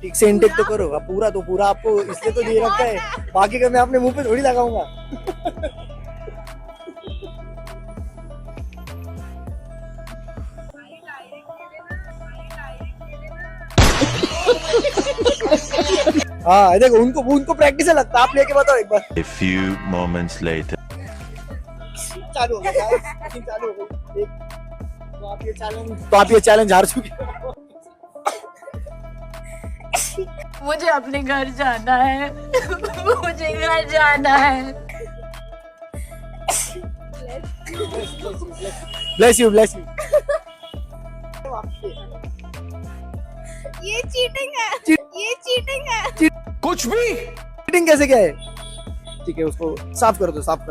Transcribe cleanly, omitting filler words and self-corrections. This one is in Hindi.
ठीक से इंटेक तो करो। अब पूरा तो पूरा आपको इसलिए तो दे रखा है, बाकी का मैं अपने मुंह पे थोड़ी लगाऊंगा। हाँ देखो, उनको उनको प्रैक्टिस लगता है। आप लेके बताओ एक बार। A few moments later. चालू हो गया, चालू हो गई। तो आप ये चैलेंज हार चुके हो। मुझे अपने घर जाना है। मुझे घर जाना है। Bless you, bless you. ये चीटिंग है, ये चीटिंग है। कुछ भी चीटिंग कैसे क्या है? ठीक है, उसको साफ कर दो, साफ कर